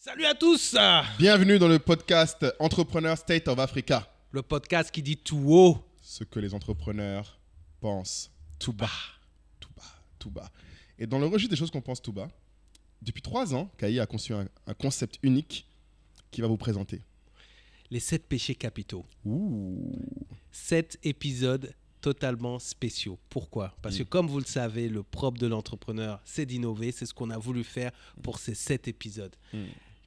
Salut à tous. Bienvenue dans le podcast Entrepreneur State of Africa. Le podcast qui dit tout haut, Ce que les entrepreneurs pensent tout bas. tout bas, tout bas. Et dans le registre des choses qu'on pense tout bas, depuis 3 ans, Kaï a conçu un concept unique qu'il va vous présenter. Les 7 péchés capitaux. Ouh. 7 épisodes totalement spéciaux. Pourquoi ? Parce que comme vous le savez, le propre de l'entrepreneur, c'est d'innover. C'est ce qu'on a voulu faire pour ces 7 épisodes.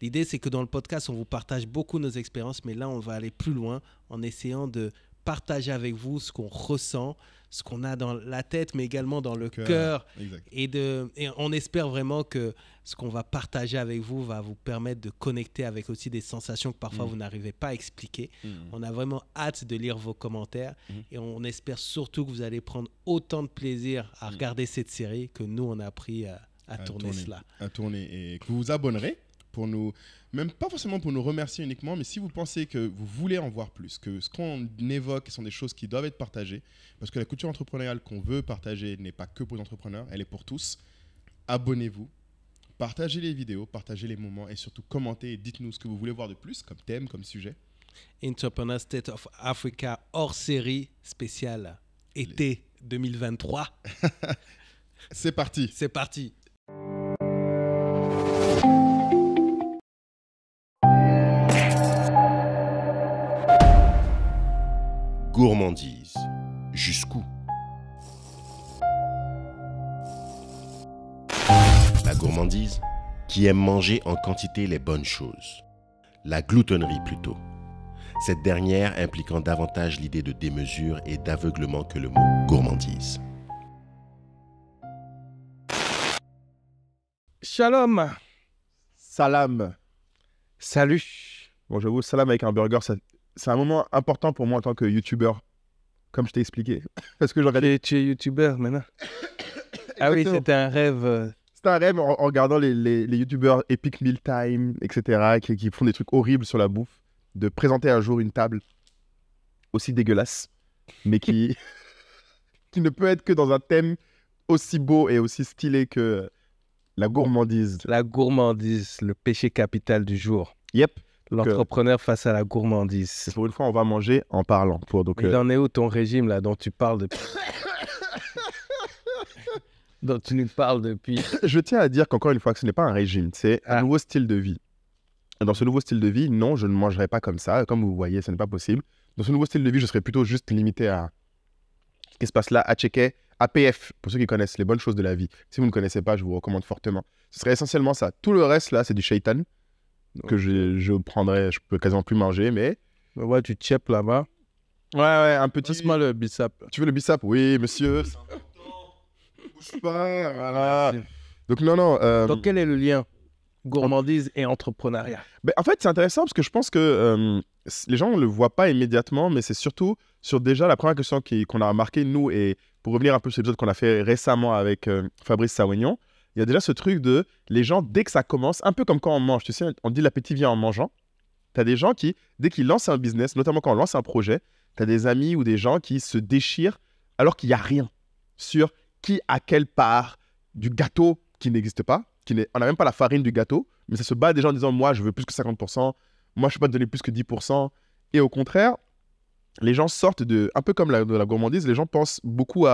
L'idée, c'est que dans le podcast, on vous partage beaucoup nos expériences, mais là, on va aller plus loin en essayant de partager avec vous ce qu'on ressent, ce qu'on a dans la tête, mais également dans le cœur. Exact. Et on espère vraiment que ce qu'on va partager avec vous va vous permettre de connecter avec aussi des sensations que parfois vous n'arrivez pas à expliquer. On a vraiment hâte de lire vos commentaires et on espère surtout que vous allez prendre autant de plaisir à regarder cette série que nous, on a appris à tourner cela. À tourner et que vous vous abonnerez pour nous, même pas forcément pour nous remercier uniquement, mais si vous pensez que vous voulez en voir plus, que ce qu'on évoque sont des choses qui doivent être partagées, parce que la culture entrepreneuriale qu'on veut partager n'est pas que pour les entrepreneurs, elle est pour tous. Abonnez-vous, partagez les vidéos, partagez les moments et surtout commentez et dites-nous ce que vous voulez voir de plus comme thème, comme sujet. Entrepreneur State of Africa hors série spéciale été 2023. C'est parti. C'est parti. Gourmandise. Jusqu'où? La gourmandise, qui aime manger en quantité les bonnes choses. La gloutonnerie plutôt. Cette dernière impliquant davantage l'idée de démesure et d'aveuglement que le mot gourmandise. Shalom. Salam. Salut. Bon, j'avoue, salam avec un burger, c'est un moment important pour moi en tant que youtubeur, comme je t'ai expliqué. Parce que je regardais... Tu es youtubeur maintenant. Ah oui, Exactement. c'était un rêve. C'était un rêve en regardant les youtubeurs Epic Meal Time, etc., qui font des trucs horribles sur la bouffe, de présenter un jour une table aussi dégueulasse, mais qui ne peut être que dans un thème aussi beau et aussi stylé que la gourmandise. La gourmandise, le péché capital du jour. Yep. L'entrepreneur face à la gourmandise. C'est pour une fois, on va manger en parlant. Il en est où ton régime là dont tu parles depuis dont tu nous parles depuis Je tiens à dire qu'encore une fois, que ce n'est pas un régime, c'est un nouveau style de vie. Et dans ce nouveau style de vie, non, je ne mangerai pas comme ça. Comme vous voyez, ce n'est pas possible. Dans ce nouveau style de vie, je serai plutôt juste limité à ce qui se passe là, à checker APF, pour ceux qui connaissent les bonnes choses de la vie. Si vous ne connaissez pas, je vous recommande fortement. Ce serait essentiellement ça. Tout le reste, là, c'est du shaitan que je prendrais, je peux quasiment plus manger, mais... Ouais, tu tchèpes là-bas. Ouais, un petit... Passe-moi le bicep. Tu veux le bicep? Oui, monsieur. C'est important. Bouge pas, voilà. Donc, non. Donc, quel est le lien gourmandise et entrepreneuriat? Ben, en fait, c'est intéressant parce que je pense que les gens ne le voient pas immédiatement, mais c'est surtout sur déjà la première question qu'on a remarqué, nous, et pour revenir un peu sur l'épisode qu'on a fait récemment avec Fabrice Sawignon, il y a déjà ce truc de les gens, dès que ça commence, un peu comme quand on mange, tu sais, on dit l'appétit vient en mangeant. Tu as des gens qui, dès qu'ils lancent un business, notamment quand on lance un projet, tu as des amis ou des gens qui se déchirent alors qu'il n'y a rien sur qui a quelle part du gâteau qui n'existe pas. On n'a même pas la farine du gâteau, mais ça se bat des gens en disant « moi, je veux plus que 50%, moi, je ne peux pas te donner plus que 10%. » Et au contraire, les gens sortent de... Un peu comme de la gourmandise, les gens pensent beaucoup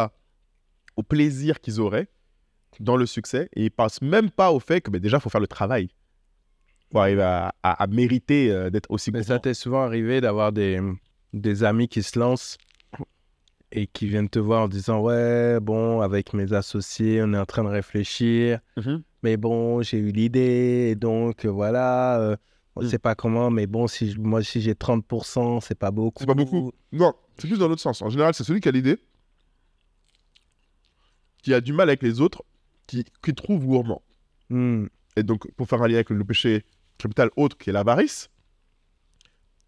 au plaisir qu'ils auraient dans le succès et ils ne pensent même pas au fait que déjà, il faut faire le travail pour arriver à mériter d'être aussi Mais gourmand. ça t'est souvent arrivé d'avoir des amis qui se lancent et qui viennent te voir en disant « Ouais, bon, avec mes associés, on est en train de réfléchir. Mais bon, j'ai eu l'idée, et donc voilà, on ne sait pas comment, mais bon, si j'ai 30%, c'est pas beaucoup. » C'est pas beaucoup. Non, c'est plus dans l'autre sens. En général, c'est celui qui a l'idée, qui a du mal avec les autres, qui trouve gourmand. Et donc, pour faire un lien avec le péché capital autre, qui est l'avarice,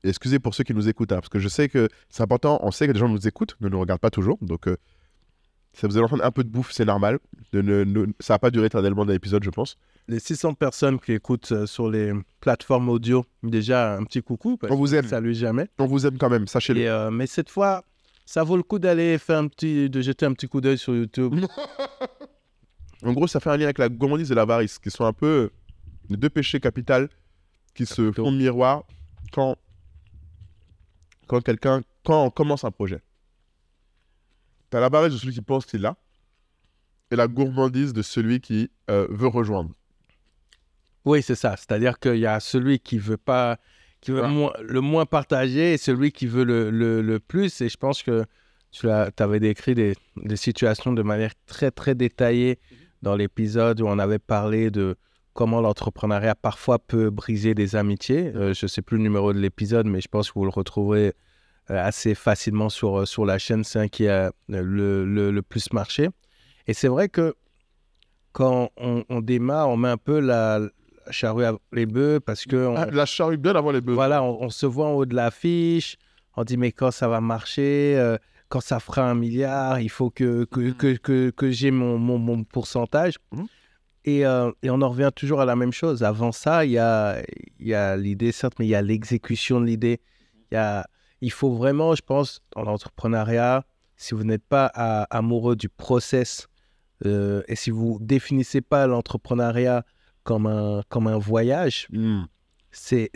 et excusez pour ceux qui nous écoutent, hein, parce que je sais que c'est important, on sait que des gens nous écoutent, ne nous regardent pas toujours, donc ça vous allez entendre un peu de bouffe, c'est normal. Ça va pas durer éternellement dans l'épisode, je pense. Les 600 personnes qui écoutent sur les plateformes audio, déjà un petit coucou. Parce On vous aime. que salut jamais. On vous aime quand même, sachez-le. Mais cette fois, ça vaut le coup d'aller de jeter un petit coup d'œil sur YouTube. En gros, ça fait un lien avec la gourmandise et l'avarice, qui sont un peu les deux péchés capitaux qui se font miroir quand on commence un projet. Tu as la barrière de celui qui pense qu'il l'a et la gourmandise de celui qui veut rejoindre. Oui, c'est ça. C'est-à-dire qu'il y a celui qui veut pas, qui veut le moins partager et celui qui veut le plus. Et je pense que tu avais décrit des situations de manière très, très détaillée dans l'épisode où on avait parlé de comment l'entrepreneuriat parfois peut briser des amitiés. Je ne sais plus le numéro de l'épisode, mais je pense que vous le retrouverez assez facilement sur la chaîne. C'est un qui a le plus marché. Et c'est vrai que quand on démarre, on met un peu la charrue avant les bœufs parce que... la charrue bien avant les bœufs. Voilà, on se voit en haut de l'affiche, on dit mais quand ça va marcher, quand ça fera 1 milliard, il faut que j'ai mon pourcentage. Et on en revient toujours à la même chose. Avant ça, il y a l'idée, certes, mais il y a l'exécution de l'idée. Il faut vraiment, je pense, dans l'entrepreneuriat, si vous n'êtes pas amoureux du process et si vous ne définissez pas l'entrepreneuriat comme un voyage, c'est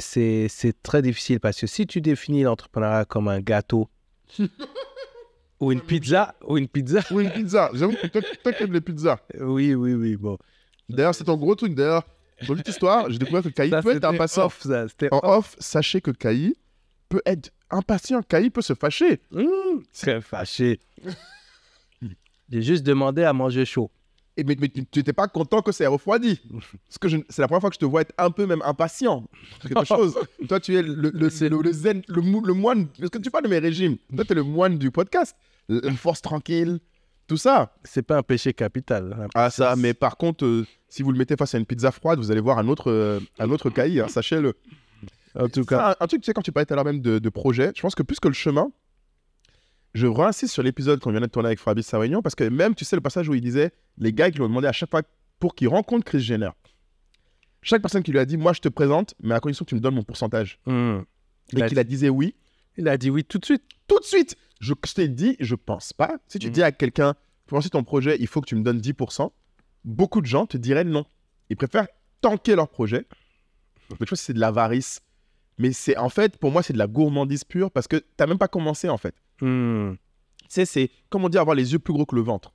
très difficile. Parce que si tu définis l'entrepreneuriat comme un gâteau ou une pizza... J'avoue que toi qui aimes les pizzas. Oui, bon. D'ailleurs, c'est ton gros truc. D'ailleurs, dans cette histoire, j'ai découvert que Kaï peut être impatient. En off, sachez que Kaï peut être impatient. Kaï peut se fâcher. Très fâché. J'ai juste demandé à manger chaud. Mais tu n'étais pas content que ça ait refroidi. Parce que c'est la première fois que je te vois être un peu même impatient. Quelque chose. Toi, tu es le zen, le moine. Parce que tu parles de mes régimes. Toi, tu es le moine du podcast. Une force tranquille. Tout ça. C'est pas un péché capital. Ah ça, mais par contre, si vous le mettez face à une pizza froide, vous allez voir un autre Kaï, hein, sachez-le. En tout cas. Un truc, tu sais, quand tu parlais tout à l'heure même de projet, je pense que plus que le chemin, je réinsiste sur l'épisode qu'on vient de tourner avec Fabrice Sarignon, parce que même, tu sais, le passage où il disait, les gars qui lui ont demandé à chaque fois pour qu'il rencontre Kris Jenner, chaque personne qui lui a dit, moi je te présente, mais à condition que tu me donnes mon pourcentage. Et qu'il a dit oui. Il a dit oui tout de suite. Tout de suite. Je t'ai dit, je pense pas. Si tu dis à quelqu'un, pour lancer ton projet, il faut que tu me donnes 10%, beaucoup de gens te diraient non. Ils préfèrent tanker leur projet. Donc, je pense que c'est de l'avarice. Mais c'est, en fait, pour moi, c'est de la gourmandise pure parce que tu n'as même pas commencé, en fait. Tu sais, c'est, comme on dit, avoir les yeux plus gros que le ventre.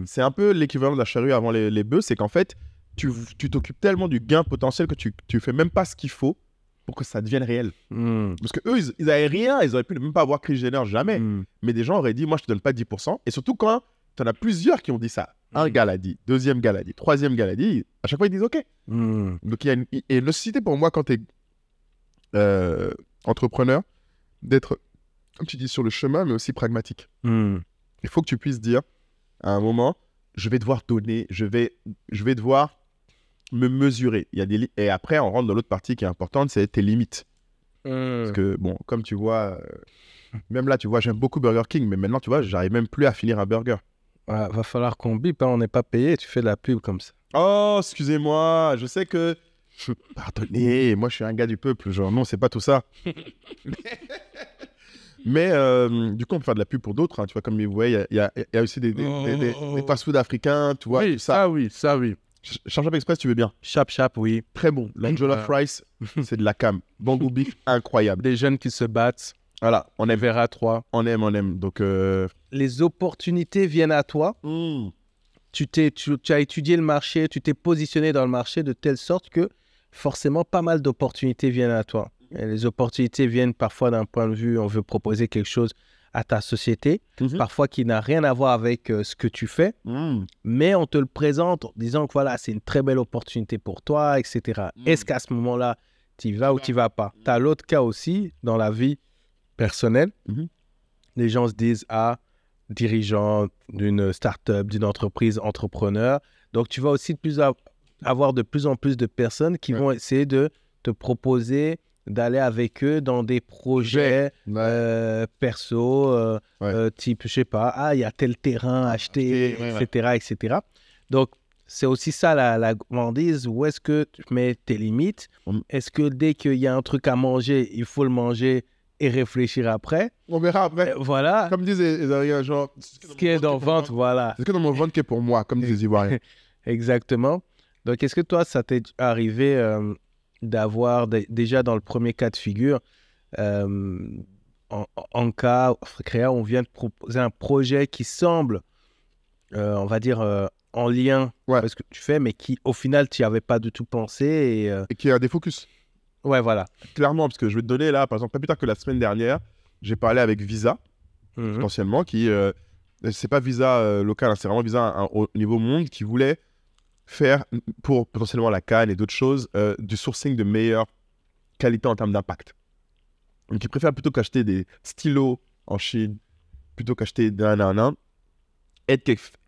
C'est un peu l'équivalent de la charrue avant les bœufs. C'est qu'en fait, tu t'occupes tellement du gain potentiel que tu fais même pas ce qu'il faut pour que ça devienne réel. Parce qu'eux, ils n'avaient rien, ils auraient pu même pas avoir Kris Jenner, jamais. Mais des gens auraient dit, moi, je te donne pas 10%. Et surtout quand tu en as plusieurs qui ont dit ça. Un gars l'a dit, deuxième gars l'a dit, troisième gars l'a dit, à chaque fois, ils disent OK. Donc, il y a une nécessité pour moi, quand tu es entrepreneur, d'être, comme tu dis, sur le chemin, mais aussi pragmatique. Il faut que tu puisses dire, à un moment, je vais devoir donner, je vais devoir me mesurer. Il y a et après, on rentre dans l'autre partie qui est importante, c'est tes limites. Parce que, bon, comme tu vois, même là, tu vois, j'aime beaucoup Burger King, mais maintenant, tu vois, j'arrive même plus à finir un burger. Va falloir qu'on bip, hein, on n'est pas payé, tu fais de la pub comme ça. Oh, excusez-moi, je sais que... Pardonnez, moi, je suis un gars du peuple, genre, non, c'est pas tout ça. Mais du coup, on peut faire de la pub pour d'autres, hein, tu vois, comme vous voyez, il y a aussi des fast-food africains, tu vois. Oui, ça oui. Chap Express, tu veux bien? Chap, oui. Très bon. L'Angela Fries, c'est de la cam. Bangou beef, incroyable. Des jeunes qui se battent. Voilà, on aime. Verra 3. On aime. Donc, les opportunités viennent à toi. Tu as étudié le marché, tu t'es positionné dans le marché de telle sorte que forcément, pas mal d'opportunités viennent à toi. Et les opportunités viennent parfois d'un point de vue, on veut proposer quelque chose à ta société, parfois qui n'a rien à voir avec ce que tu fais, mais on te le présente en disant que voilà, c'est une très belle opportunité pour toi, etc. Est-ce qu'à ce moment-là, tu y vas ou tu n'y vas pas? Tu as l'autre cas aussi dans la vie personnelle. Les gens se disent, dirigeant d'une start-up, d'une entreprise, entrepreneur. Donc, tu vas aussi avoir de plus en plus de personnes qui vont essayer de te proposer d'aller avec eux dans des projets perso, type, je sais pas, il y a tel terrain à acheter, etc. Donc, c'est aussi ça la gourmandise. Où est-ce que tu mets tes limites? Est-ce que dès qu'il y a un truc à manger, il faut le manger et réfléchir après? On verra après. Voilà. Comme disent les Ivoiriens, genre... Ce qui est dans le ventre, voilà. C'est ce qui est dans mon ventre qui est pour moi, comme disent les Ivoiriens. Exactement. Donc, est-ce que toi, ça t'est arrivé d'avoir, déjà dans le premier cas de figure, en cas Créa, on vient de proposer un projet qui semble, on va dire, en lien avec ce que tu fais, mais qui, au final, tu n'y avais pas du tout pensé. Et qui a des focus. Ouais, voilà. Clairement, parce que je vais te donner là, par exemple, pas plus tard que la semaine dernière, j'ai parlé avec Visa, potentiellement, qui, c'est pas Visa local, hein, c'est vraiment Visa au niveau monde, qui voulait faire, pour potentiellement la Cannes et d'autres choses, du sourcing de meilleure qualité en termes d'impact. Donc, ils préfèrent plutôt qu'acheter des stylos en Chine, plutôt qu'acheter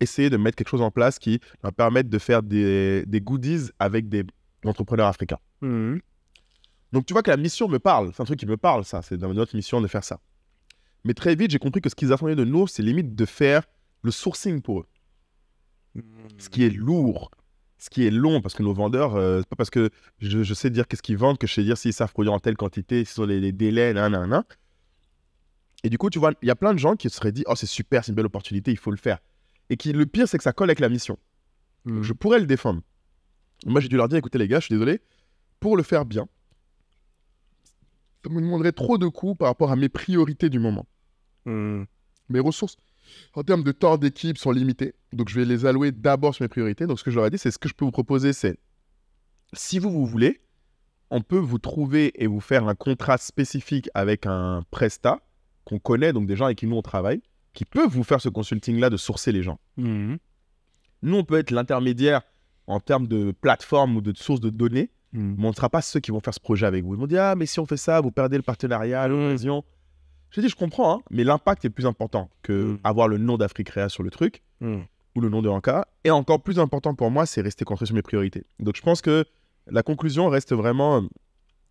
essayer de mettre quelque chose en place qui va permettre de faire des goodies avec des entrepreneurs africains. Donc, tu vois que la mission me parle. C'est un truc qui me parle, ça. C'est dans notre mission de faire ça. Mais très vite, j'ai compris que ce qu'ils attendaient de nous, c'est limite de faire le sourcing pour eux. Ce qui est lourd, ce qui est long, parce que nos vendeurs, c'est pas parce que je sais dire qu'est-ce qu'ils vendent que je sais dire s'ils savent produire en telle quantité, s'ils ont les délais, nan. Et du coup, tu vois, il y a plein de gens qui se seraient dit « Oh, c'est super, c'est une belle opportunité, il faut le faire. » Et le pire, c'est que ça colle avec la mission. Donc, je pourrais le défendre. Moi, j'ai dû leur dire « Écoutez, les gars, je suis désolé, pour le faire bien, ça me demanderait trop de coûts par rapport à mes priorités du moment. Mes ressources en termes de temps d'équipe sont limitées. Donc, je vais les allouer d'abord sur mes priorités. Donc, ce que je leur ai dit, c'est ce que je peux vous proposer, c'est si vous voulez, on peut vous trouver et vous faire un contrat spécifique avec un prestat qu'on connaît, donc des gens avec qui nous on travaille, qui peuvent vous faire ce consulting-là de sourcer les gens. Nous, on peut être l'intermédiaire en termes de plateforme ou de source de données, mais on ne sera pas ceux qui vont faire ce projet avec vous. Ils m'ont dit « Ah, mais si on fait ça, vous perdez le partenariat, l'occasion. » J'ai dit « Je comprends, hein, mais l'impact est plus important qu'avoir le nom d'Africrea sur le truc ou le nom de Anka. Et encore plus important pour moi, c'est rester concentré sur mes priorités. » Donc, je pense que la conclusion reste vraiment...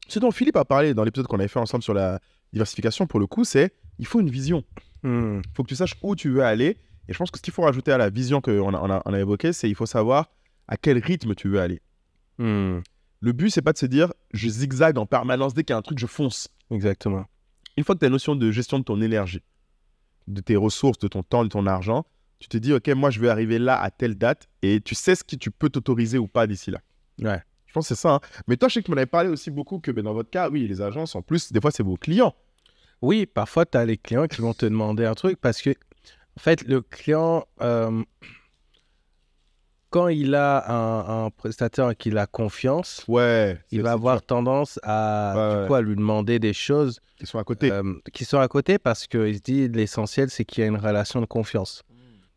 Ce dont Philippe a parlé dans l'épisode qu'on avait fait ensemble sur la diversification, pour le coup, c'est il faut une vision. Il faut que tu saches où tu veux aller. Et je pense que ce qu'il faut rajouter à la vision qu'on a évoquée, c'est il faut savoir à quel rythme tu veux aller. Le but, c'est pas de se dire je zigzague en permanence, dès qu'il y a un truc, je fonce. Exactement. Une fois que tu as une notion de gestion de ton énergie, de tes ressources, de ton temps, de ton argent, tu te dis ok, moi je vais arriver là à telle date et tu sais ce que tu peux t'autoriser ou pas d'ici là. Ouais. Je pense que c'est ça. Hein. Mais toi, je sais que tu m'en avais parlé aussi beaucoup que dans votre cas, oui, les agences, en plus, des fois, c'est vos clients. Oui, parfois, tu as les clients qui vont te demander un truc parce que, en fait, le client, quand il a un prestataire qu'il a confiance, il va avoir tendance à, à lui demander des choses qui sont à côté. Parce qu'il se dit l'essentiel, c'est qu'il y a une relation de confiance.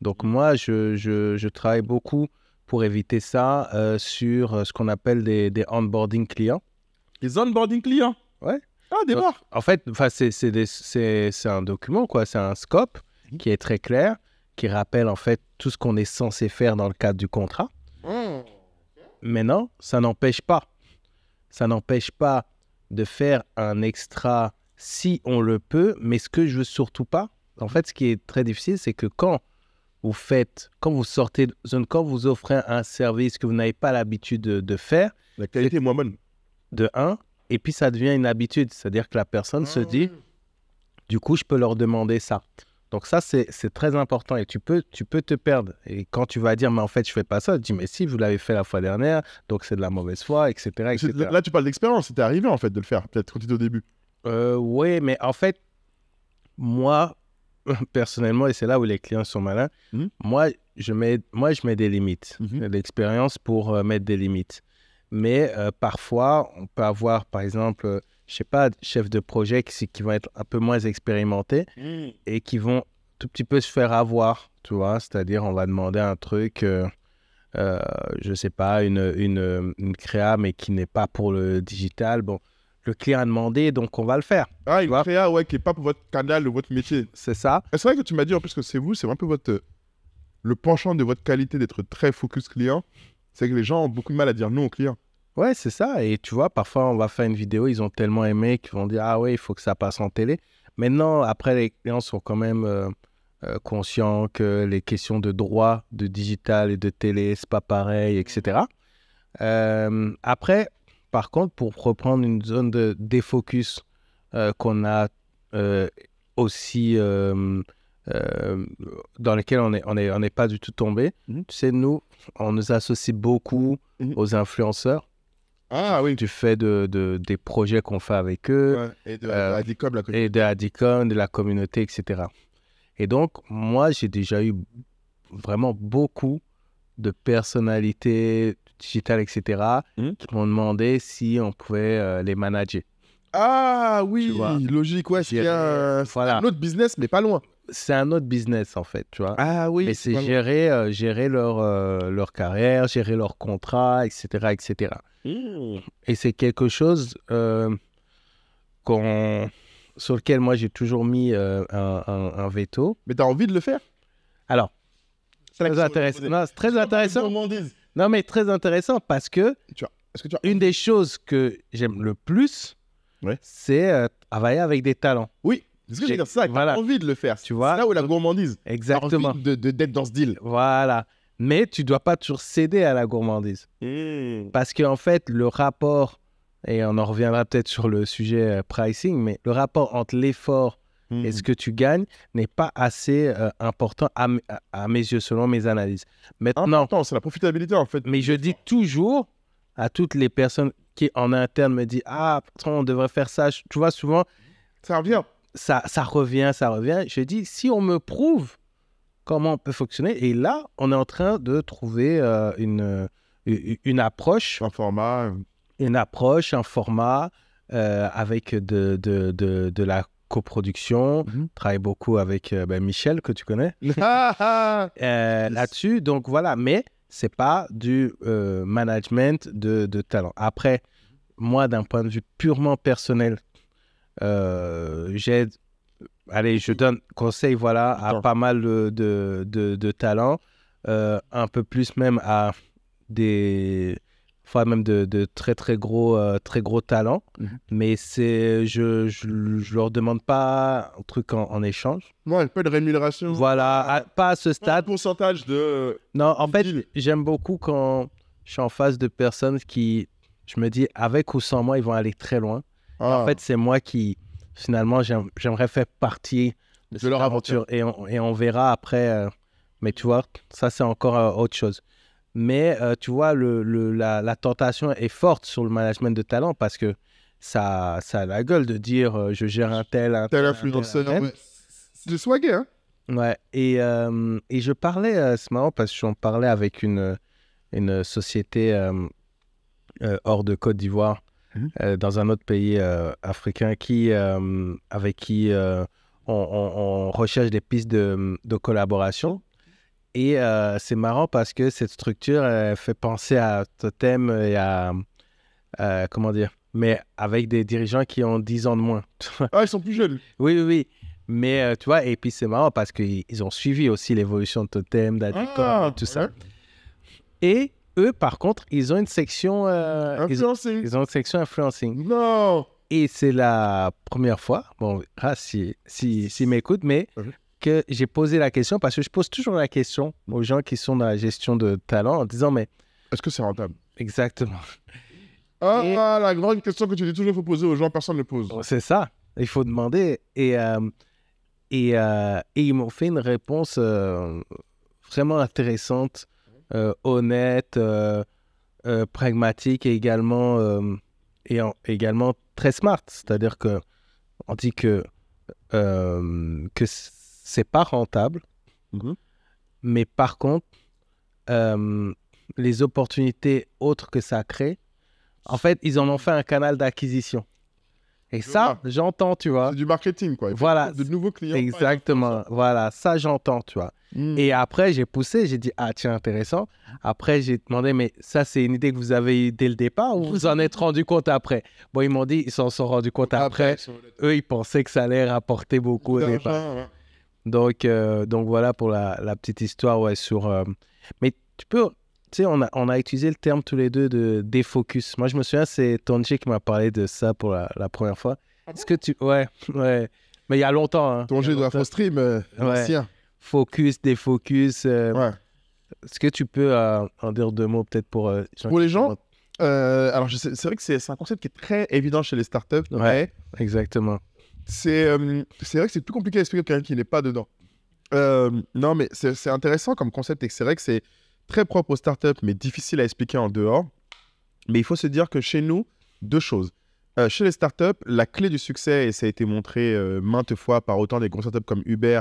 Donc, moi, je travaille beaucoup pour éviter ça sur ce qu'on appelle des onboarding clients. Les onboarding clients? Ouais. Ah, démarre. En fait, c'est un document, quoi. C'est un scope qui est très clair, qui rappelle en fait tout ce qu'on est censé faire dans le cadre du contrat. Maintenant, ça n'empêche pas de faire un extra si on le peut, mais ce que je veux surtout pas, en fait, ce qui est très difficile, c'est que quand vous sortez de zone, quand vous offrez un service que vous n'avez pas l'habitude de faire, la qualité est moins bonne. De 1, et puis ça devient une habitude, c'est-à-dire que la personne se dit, du coup, je peux leur demander ça. Donc ça, c'est très important et tu peux te perdre. Et quand tu vas dire, mais en fait, je fais pas ça, tu dis, mais si, vous l'avez fait la fois dernière, donc c'est de la mauvaise foi, etc. etc. Là, tu parles d'expérience, c'était arrivé en fait de le faire, peut-être quand tu étais au début. Oui, mais en fait, moi, personnellement, et c'est là où les clients sont malins, moi, je mets des limites. L'expérience pour mettre des limites. Mais parfois, on peut avoir, par exemple, je sais pas, chefs de projet qui vont être un peu moins expérimentés et qui vont tout petit peu se faire avoir, tu vois. C'est-à-dire, on va demander un truc, je sais pas, une créa, mais qui n'est pas pour le digital. Bon, le client a demandé, donc on va le faire. Ah, une créa, ouais, qui n'est pas pour votre canal ou votre métier. C'est ça. C'est vrai que tu m'as dit en plus que c'est un peu le penchant de votre qualité d'être très focus client. C'est que les gens ont beaucoup de mal à dire non aux clients. Ouais, c'est ça. Et tu vois, parfois, on va faire une vidéo, ils ont tellement aimé qu'ils vont dire « Ah ouais, il faut que ça passe en télé. » Maintenant, après, les clients sont quand même conscients que les questions de droit, de digital et de télé, c'est pas pareil, etc. Après, par contre, pour reprendre une zone de défocus qu'on a aussi... dans lesquels on n'est pas du tout tombé. Tu sais, nous, on nous associe beaucoup aux influenceurs. Ah oui. Du fait des projets qu'on fait avec eux. Ouais. Et de Adicom, la communauté. Et de Adicom, de la communauté, etc. Et donc, moi, j'ai déjà eu vraiment beaucoup de personnalités digitales, etc., qui m'ont demandé si on pouvait les manager. Ah oui, Tu vois. logique, ouais. C'est un autre business, mais pas loin. C'est un autre business, en fait, tu vois. Ah oui. Mais c'est gérer leur carrière, gérer leur contrat, etc., etc. Et c'est quelque chose sur lequel moi, j'ai toujours mis un veto. Mais tu as envie de le faire? Alors, très intéressant. Non, c'est très intéressant. Non, mais très intéressant parce que une des choses que j'aime le plus, c'est travailler avec des talents. Oui, c'est ce que je veux dire. Ça, tu as envie de le faire. Tu vois, c'est là où la gourmandise. Exactement. Tu as envie d'être dans ce deal. Voilà. Mais tu ne dois pas toujours céder à la gourmandise. Parce qu'en fait, le rapport, et on en reviendra peut-être sur le sujet pricing, mais le rapport entre l'effort et ce que tu gagnes n'est pas assez important à mes yeux, selon mes analyses. Maintenant, c'est la profitabilité en fait. Mais je dis toujours à toutes les personnes qui en interne me disent « Ah, on devrait faire ça ». Tu vois, souvent, ça revient. Ça revient. Je dis « Si on me prouve comment on peut fonctionner », et là, on est en train de trouver une approche. Un format. Une approche, un format avec de la coproduction. Travaille beaucoup avec Michel, que tu connais. Là-dessus, donc voilà. Mais c'est pas du management de talent. Après, moi, d'un point de vue purement personnel, j'aide. Allez, je donne conseil, voilà, à pas mal de talents, un peu plus même à des fois même de très très gros talents, mais je leur demande pas un truc en échange. Ouais, pas de rémunération. Voilà, pas à ce stade. Un pourcentage de. Non, en fait, j'aime beaucoup quand je suis en face de personnes qui, je me dis, avec ou sans moi, ils vont aller très loin. En fait, c'est moi qui, finalement, j'aimerais faire partie de leur aventure. Et on verra après. Mais tu vois, ça, c'est encore autre chose. Mais tu vois, la tentation est forte sur le management de talent parce que ça a la gueule de dire je gère un tel influenceur. Ouais. C'est swagué, hein. Ouais. Et je parlais, c'est marrant parce que j'en parlais avec une société hors de Côte d'Ivoire, dans un autre pays africain avec qui on recherche des pistes de collaboration. Et c'est marrant parce que cette structure fait penser à Totem et à comment dire, mais avec des dirigeants qui ont 10 ans de moins. Ah, ils sont plus jeunes. Oui. Mais tu vois, et puis c'est marrant parce qu'ils ont suivi aussi l'évolution de Totem, d'Adicom, tout ça. Et eux, par contre, ils ont une section influencing. Ils ont une section influencing. Non. Et c'est la première fois, bon, s'ils m'écoutent, mais que j'ai posé la question, parce que je pose toujours la question aux gens qui sont dans la gestion de talent en disant, mais... Est-ce que c'est rentable? Exactement. La grande question que tu dis toujours, il faut poser aux gens, personne ne pose. C'est ça, il faut demander. Et ils m'ont fait une réponse vraiment intéressante, honnête, pragmatique et également très smart. C'est-à-dire qu'on dit que c'est pas rentable, mais par contre, les opportunités autres que ça crée, en fait, ils en ont fait un canal d'acquisition. Et ça, j'entends, tu vois. C'est du marketing, quoi. Voilà. De nouveaux clients. Exactement. Voilà, ça, j'entends, tu vois. Et après, j'ai poussé, j'ai dit, ah, tiens, intéressant. Après, j'ai demandé, mais ça, c'est une idée que vous avez eue dès le départ ou vous en êtes rendu compte après? Bon, ils m'ont dit, ils s'en sont rendus compte après. Eux, ils pensaient que ça allait rapporter beaucoup au départ. Donc voilà pour la petite histoire, ouais, sur... Mais tu peux... Tu sais, on a utilisé le terme tous les deux de défocus. Moi, je me souviens, c'est Tonji qui m'a parlé de ça pour la première fois. Est-ce que tu... Ouais. Mais il y a longtemps. Hein. Tonji de InfoStream, ancien. Focus, défocus. Est-ce que tu peux en dire deux mots peut-être pour les gens alors, c'est vrai que c'est un concept qui est très évident chez les startups. Ouais, exactement. C'est vrai que c'est plus compliqué à expliquer pour quelqu'un qui n'est pas dedans. Non, mais c'est intéressant comme concept et c'est vrai que c'est très propre aux startups, mais difficile à expliquer en dehors. Mais il faut se dire que chez nous, 2 choses. Chez les startups, la clé du succès, et ça a été montré maintes fois par autant des grosses startups comme Uber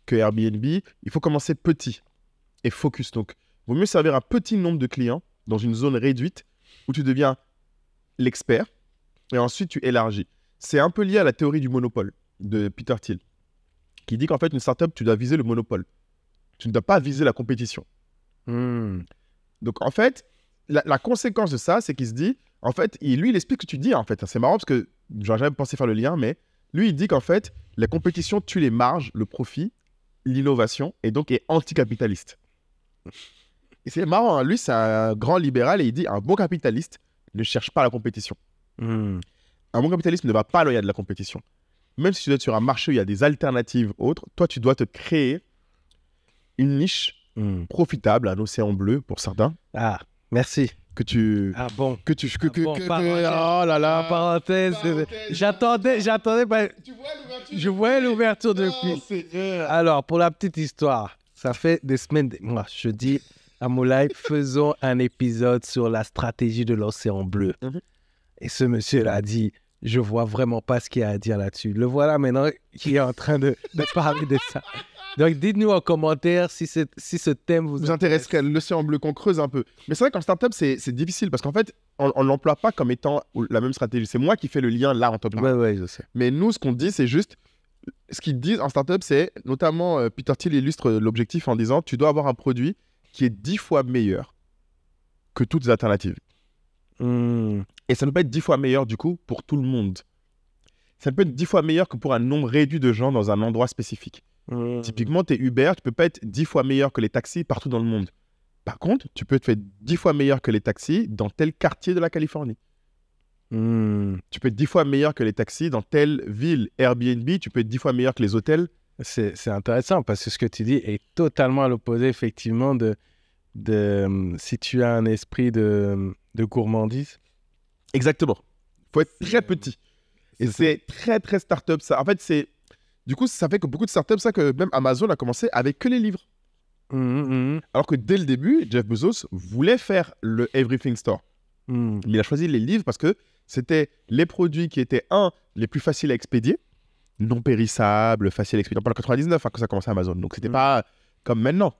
que Airbnb, il faut commencer petit et focus. Donc, il vaut mieux servir un petit nombre de clients dans une zone réduite où tu deviens l'expert et ensuite tu élargis. C'est un peu lié à la théorie du monopole de Peter Thiel, qui dit qu'en fait, une startup, tu dois viser le monopole. Tu ne dois pas viser la compétition. Donc, en fait, la conséquence de ça, c'est qu'il se dit, en fait, lui, il explique ce que tu dis, en fait. C'est marrant parce que j'aurais jamais pensé faire le lien, mais lui, il dit qu'en fait, la compétition tue les marges, le profit, l'innovation, et donc est anticapitaliste. Et c'est marrant, hein. Lui, c'est un grand libéral et il dit, un bon capitaliste ne cherche pas la compétition. Un bon capitaliste ne va pas là où il y a de la compétition. Même si tu dois être sur un marché où il y a des alternatives autres, toi, tu dois te créer une niche profitable, un océan bleu pour certains. Ah, merci. Que tu... Ah bon. Oh là là. Parenthèse. J'attendais. Je voyais l'ouverture depuis. Alors, pour la petite histoire, ça fait des semaines. Moi, je dis à Moulay, faisons un épisode sur la stratégie de l'océan bleu. Et ce monsieur-là a dit, je vois vraiment pas ce qu'il y a à dire là-dessus. Le voilà maintenant qui est en train de parler de ça. Donc, dites-nous en commentaire si ce thème vous intéresserait, l'océan bleu qu'on creuse un peu. Mais c'est vrai qu'en startup, c'est difficile parce qu'en fait, on ne l'emploie pas comme étant la même stratégie. C'est moi qui fais le lien là en top line. Ouais, je sais. Mais nous, ce qu'on dit, c'est juste... Ce qu'ils disent en startup, c'est notamment, Peter Thiel illustre l'objectif en disant, tu dois avoir un produit qui est 10 fois meilleur que toutes les alternatives. Et ça ne peut pas être 10 fois meilleur, du coup, pour tout le monde. Ça ne peut être 10 fois meilleur que pour un nombre réduit de gens dans un endroit spécifique. Typiquement, tu es Uber, tu peux pas être 10 fois meilleur que les taxis partout dans le monde. Par contre, tu peux être 10 fois meilleur que les taxis dans tel quartier de la Californie. Tu peux être 10 fois meilleur que les taxis dans telle ville. Airbnb, tu peux être 10 fois meilleur que les hôtels. C'est intéressant parce que ce que tu dis est totalement à l'opposé, effectivement, de si tu as un esprit de gourmandise. Exactement. Il faut être très petit. Et c'est très, très start-up, ça. En fait, c'est... Du coup, ça fait que beaucoup de startups, ça que même Amazon a commencé avec que les livres. Alors que dès le début, Jeff Bezos voulait faire le Everything Store. Mais il a choisi les livres parce que c'était les produits qui étaient, les plus faciles à expédier, non périssables, faciles à expédier. On parle de 99 quand ça a commencé Amazon. Donc, c'était pas comme maintenant.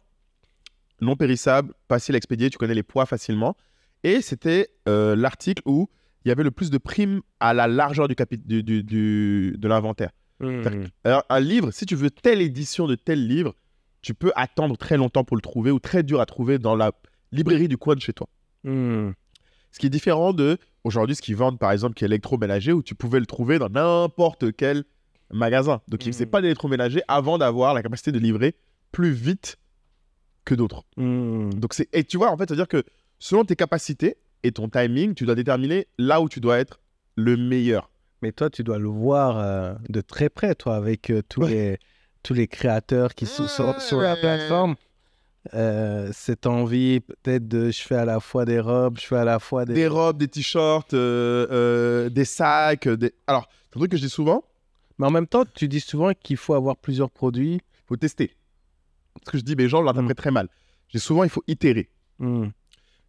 Non périssable, facile à expédier, tu connais les poids facilement. Et c'était l'article où il y avait le plus de primes à la largeur de l'inventaire. Alors, un livre, si tu veux telle édition de tel livre, tu peux attendre très longtemps pour le trouver ou très dur à trouver dans la librairie du coin de chez toi. Ce qui est différent de aujourd'hui, ce qu'ils vendent par exemple qui est électroménager où tu pouvais le trouver dans n'importe quel magasin. Donc, il ne faisait pas d'électroménager avant d'avoir la capacité de livrer plus vite que d'autres. Donc, et tu vois, en fait, c'est-à-dire que selon tes capacités et ton timing, tu dois déterminer là où tu dois être le meilleur. Mais toi, tu dois le voir de très près, toi, avec tous les créateurs qui sont sur la plateforme. Cette envie, peut-être de je fais à la fois des robes, je fais à la fois des robes, des t-shirts, des sacs. Alors, c'est un truc que je dis souvent. Mais en même temps, tu dis souvent qu'il faut avoir plusieurs produits. Il faut tester. Ce que je dis, mais les gens l'interprètent très mal. Je dis souvent, il faut itérer. Il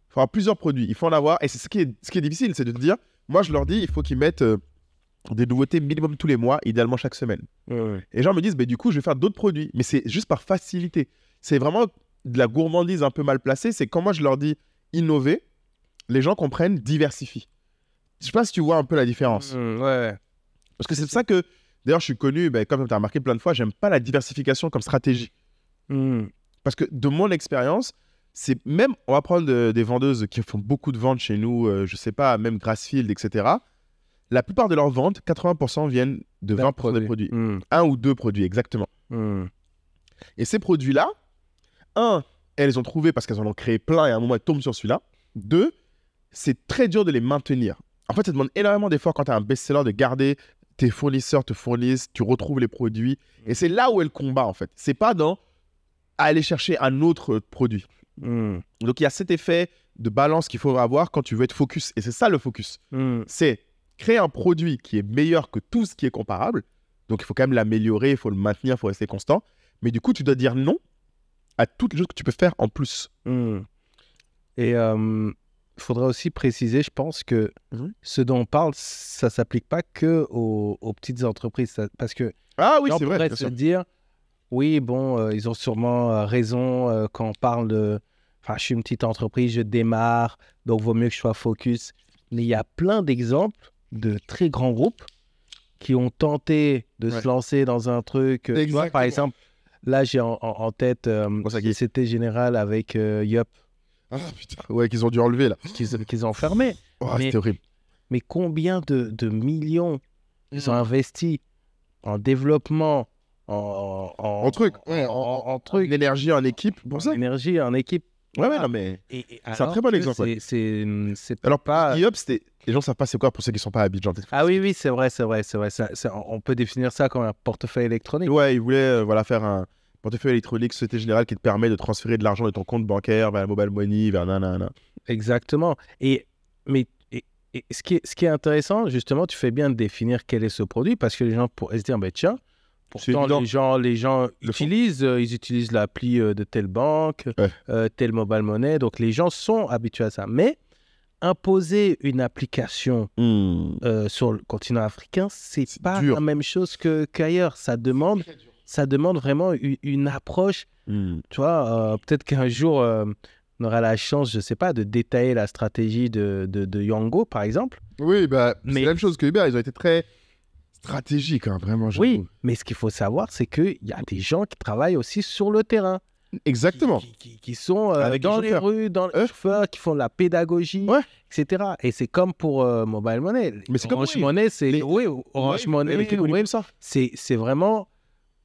faut avoir plusieurs produits. Il faut en avoir. Et c'est ce qui est difficile, c'est de te dire, moi, je leur dis, il faut qu'ils mettent des nouveautés minimum tous les mois, idéalement chaque semaine. Et les gens me disent, du coup, je vais faire d'autres produits. Mais c'est juste par facilité. C'est vraiment de la gourmandise un peu mal placée. C'est quand moi, je leur dis innover, les gens comprennent diversifie. Je sais pas si tu vois un peu la différence. Parce que c'est pour ça que, d'ailleurs, je suis connu, comme tu as remarqué plein de fois, j'aime pas la diversification comme stratégie. Parce que de mon expérience, c'est même, on va prendre des vendeuses qui font beaucoup de ventes chez nous, je sais pas, même Grassfield, etc. La plupart de leurs ventes, 80% viennent de 20% des produits. Un ou deux produits, exactement. Et ces produits-là, elles les ont trouvés parce qu'elles en ont créé plein et à un moment, elles tombent sur celui-là. 2, c'est très dur de les maintenir. En fait, ça demande énormément d'efforts quand tu as un best-seller de garder tes fournisseurs te fournissent, tu retrouves les produits. Et c'est là où est le combat, en fait. C'est pas dans aller chercher un autre produit. Donc, il y a cet effet de balance qu'il faut avoir quand tu veux être focus. Et c'est ça, le focus. C'est créer un produit qui est meilleur que tout ce qui est comparable. Donc, il faut quand même l'améliorer, il faut le maintenir, il faut rester constant. Mais du coup, tu dois dire non à toutes les choses que tu peux faire en plus. Et faudrait aussi préciser, je pense, que ce dont on parle, ça ne s'applique pas que aux petites entreprises. Parce que Ah oui, on c'est vrai. pourrait bien se sûr. dire, oui, bon, ils ont sûrement raison quand on parle de... Enfin, je suis une petite entreprise, je démarre, donc vaut mieux que je sois focus. Mais il y a plein d'exemples de très grands groupes qui ont tenté de se lancer dans un truc. Tu vois, par Exactement. exemple, là, j'ai en tête Société Générale avec Yup, Ah putain. Ouais, qu'ils ont dû enlever là. qu'ils ont fermé. Oh, Mais- c'était horrible. Mais combien de millions ils ont investi en développement, En truc, ouais, en truc, Une énergie en équipe pour ça. en énergie, en équipe. Ouais, ouais, non, mais. Et C'est un très bon exemple, ouais. C'est Alors, pas... Yup, c'était. Les gens savent pas c'est quoi pour ceux qui sont pas à Abidjan. Ah oui, c'est vrai. On peut définir ça comme un portefeuille électronique. Ouais, ils voulaient voilà, faire un portefeuille électronique Société Générale qui te permet de transférer de l'argent de ton compte bancaire vers la mobile money, vers nanana. Exactement. Et ce qui est intéressant, justement, tu fais bien de définir quel est ce produit parce que les gens pourraient se dire, ben tiens, pourtant évident. les gens Le font. ils utilisent l'appli de telle banque, telle mobile money, donc les gens sont habitués à ça. Mais imposer une application sur le continent africain, c'est pas dur. la même chose qu'ailleurs. Ça demande vraiment une approche. Tu vois, peut-être qu'un jour, on aura la chance, je sais pas, de détailler la stratégie de Yango, par exemple. Oui, bah, c'est Mais- la même chose que Uber. Ils ont été très stratégiques, hein, vraiment. j'avoue. Oui, mais ce qu'il faut savoir, c'est qu'il y a des gens qui travaillent aussi sur le terrain. Exactement. Qui sont Avec les dans les chauffeurs. rues, dans les chauffeurs, qui font de la pédagogie, Ouais. etc. Et c'est comme pour Mobile Money. Mais c'est comme Orange Wave. Money, c'est... Les- Oui, Orange Wave, Money, oui, oui, oui, Wave, ça. c'est vraiment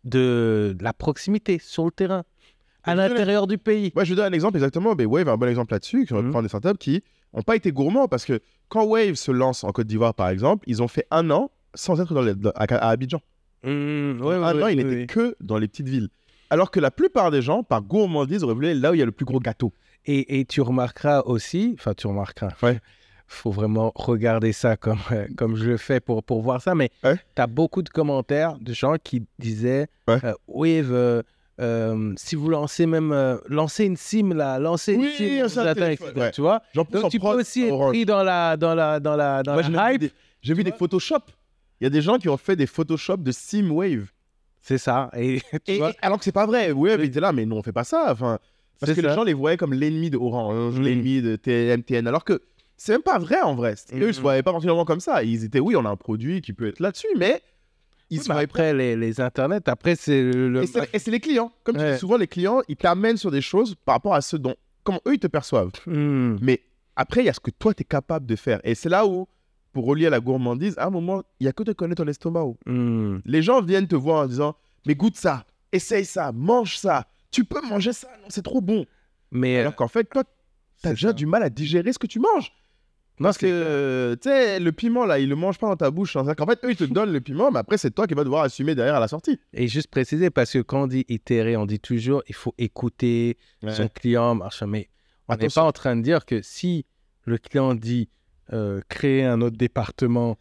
de la proximité sur le terrain, à Je vais l'intérieur du pays. Ouais, je vais donner un exemple exactement. Mais Wave a un bon exemple là-dessus, qui reprend des startups qui n'ont pas été gourmands parce que quand Wave se lance en Côte d'Ivoire, par exemple, ils ont fait 1 an sans être à Abidjan. Ouais, Un an, ils n'étaient que dans les petites villes. Alors que la plupart des gens, par gourmandise, auraient voulu aller là où il y a le plus gros gâteau. Et tu remarqueras aussi, Ouais. faut vraiment regarder ça comme je le fais pour voir ça, mais Ouais. tu as beaucoup de commentaires de gens qui disaient Ouais. Wave, si vous lancez lancez une SIM là, lancez une Oui, SIM, ça, vous attendez, téléphone, etc., ouais. tu vois. Genre, plus en Donc tu peux prod, aussi être Orange. pris dans la Moi, hype. j'ai vu des Photoshop. Il y a des gens qui ont fait des Photoshop de Sim Wave. C'est ça. Et, tu vois, Alors que c'est pas vrai. Wave était là, mais non, on fait pas ça. Enfin, parce C'est que ça. les gens les voyaient comme l'ennemi de Orange, l'ennemi de MTN. Alors que c'est même pas vrai en vrai. Eux, ils se voyaient pas particulièrement comme ça. Ils étaient, oui, on a un produit qui peut être là-dessus, mais ils se voyaient pas. après les internets, après c'est le... Et c'est les clients. Comme tu Ouais. dis souvent, les clients, ils t'amènent sur des choses par rapport à ce dont, comment eux, ils te perçoivent. Mais après, il y a ce que toi, tu es capable de faire. Et c'est là où, pour relier à la gourmandise, à un moment, il n'y a que de connaître ton estomac. Les gens viennent te voir en disant, mais goûte ça, essaye ça, mange ça. Tu peux manger ça, non, c'est trop bon. Mais Alors qu'en fait, toi, tu as c'est déjà ça. du mal à digérer ce que tu manges. Non, Parce que, tu sais, le piment, là, ils le mangent pas dans ta bouche. Hein. C'est-à-dire qu'en fait, eux, ils te donnent le piment, mais après, c'est toi qui vas devoir assumer derrière à la sortie. Et juste préciser, parce que quand on dit itérer, on dit toujours il faut écouter son client, machin. Mais on n'est Attention. pas en train de dire que si le client dit créer un autre département,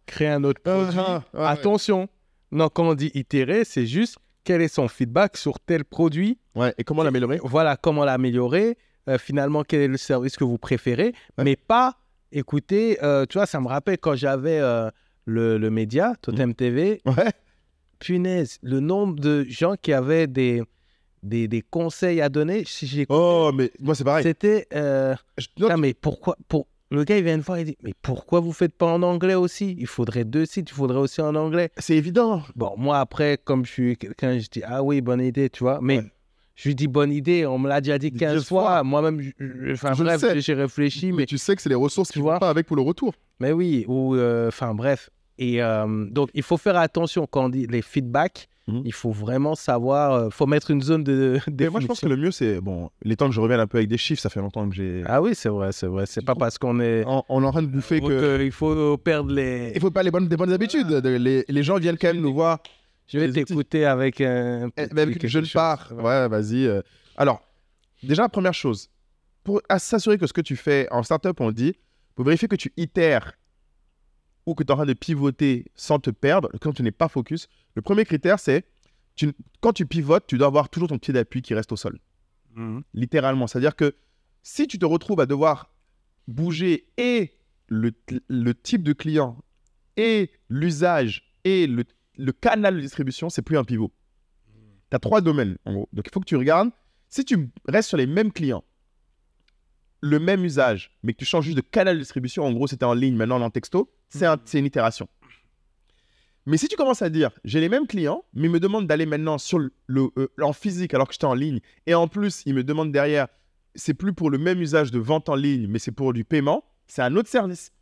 créer un autre produit, attention. Non, quand on dit itérer, c'est juste quel est son feedback sur tel produit. Ouais, et comment l'améliorer? Voilà, comment l'améliorer. Finalement, quel est le service que vous préférez. Ouais. Mais pas écouter. Tu vois, ça me rappelle quand j'avais le média, Totem TV. Ouais. Punaise, le nombre de gens qui avaient des conseils à donner, si j'ai Oh, mais moi, c'est pareil. c'était Non, ah, mais pourquoi le gars il vient de voir, il dit mais pourquoi vous faites pas en anglais aussi? Il faudrait 2 sites, il faudrait aussi en anglais. c'est évident. Bon, moi après comme je suis quelqu'un, je dis ah oui, bonne idée, tu vois, mais Ouais. je lui dis bonne idée, on me l'a déjà dit 15 fois, moi-même enfin Je le bref, sais. j'ai réfléchi, mais tu sais que c'est les ressources tu qui vois. vont pas avec pour le retour. mais oui, ou enfin bref. Et donc, il faut faire attention quand on dit les feedbacks. Il faut vraiment savoir, faut mettre une zone de Mais moi, je pense que le mieux, c'est. Bon, les temps que je revienne un peu avec des chiffres, ça fait longtemps que j'ai. Ah oui, c'est vrai, c'est vrai. C'est pas parce qu'on est... On est en train de bouffer que. Il faut perdre les... Il faut pas des bonnes habitudes. Les gens viennent quand même nous voir. Je vais les outils. t'écouter avec un... Avec une jeune part. Ouais, vas-y. Alors, déjà, première chose. Pour s'assurer que ce que tu fais en startup, on dit, pour vérifier que tu itères ou que tu es en train de pivoter sans te perdre, quand tu n'es pas focus, le premier critère, c'est quand tu pivotes, tu dois avoir toujours ton pied d'appui qui reste au sol. Littéralement. C'est-à-dire que si tu te retrouves à devoir bouger et le type de client et l'usage et le canal de distribution, c'est plus un pivot. Tu as 3 domaines, en gros. Donc, il faut que tu regardes. Si tu restes sur les mêmes clients, le même usage, mais que tu changes juste de canal de distribution, en gros, c'était en ligne, maintenant on est en texto, c'est une itération. Mais si tu commences à dire, j'ai les mêmes clients, mais ils me demandent d'aller maintenant sur en physique alors que j'étais en ligne, et en plus, ils me demandent derrière, c'est plus pour le même usage de vente en ligne, mais c'est pour du paiement, c'est un autre service.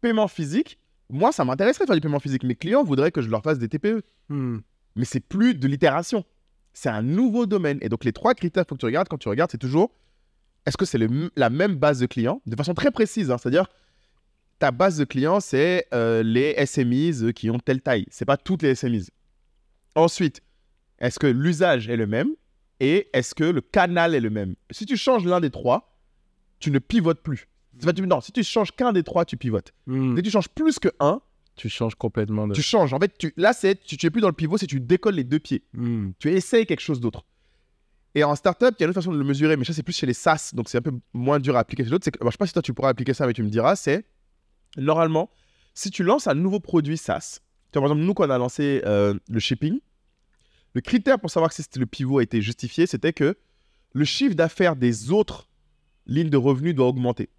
Paiement physique, moi, ça m'intéresserait de faire du paiement physique. Mes clients voudraient que je leur fasse des TPE. Mais c'est plus de l'itération. C'est un nouveau domaine. Et donc, les 3 critères qu'il faut que tu regardes, quand tu regardes, c'est toujours, est-ce que c'est la même base de clients, de façon très précise, hein, c'est-à-dire, ta base de clients, c'est les SMEs qui ont telle taille. Ce n'est pas toutes les SMEs. Ensuite, est-ce que l'usage est le même et est-ce que le canal est le même? Si tu changes l'un des 3, tu ne pivotes plus. Non, si tu changes qu'un des 3, tu pivotes. Dès que tu changes plus que 1, tu changes complètement. Tu changes. En fait, là, tu es plus dans le pivot, c'est tu décolles les 2 pieds. Tu essayes quelque chose d'autre. Et en startup, il y a une autre façon de le mesurer, mais ça, c'est plus chez les SaaS, donc c'est un peu moins dur à appliquer chez d'autres. Je ne sais pas si toi, tu pourras appliquer ça, mais tu me diras, c'est normalement, si tu lances un nouveau produit SaaS, par exemple, nous, quand on a lancé le shipping, le critère pour savoir si le pivot a été justifié, c'était que le chiffre d'affaires des autres lignes de revenus doit augmenter.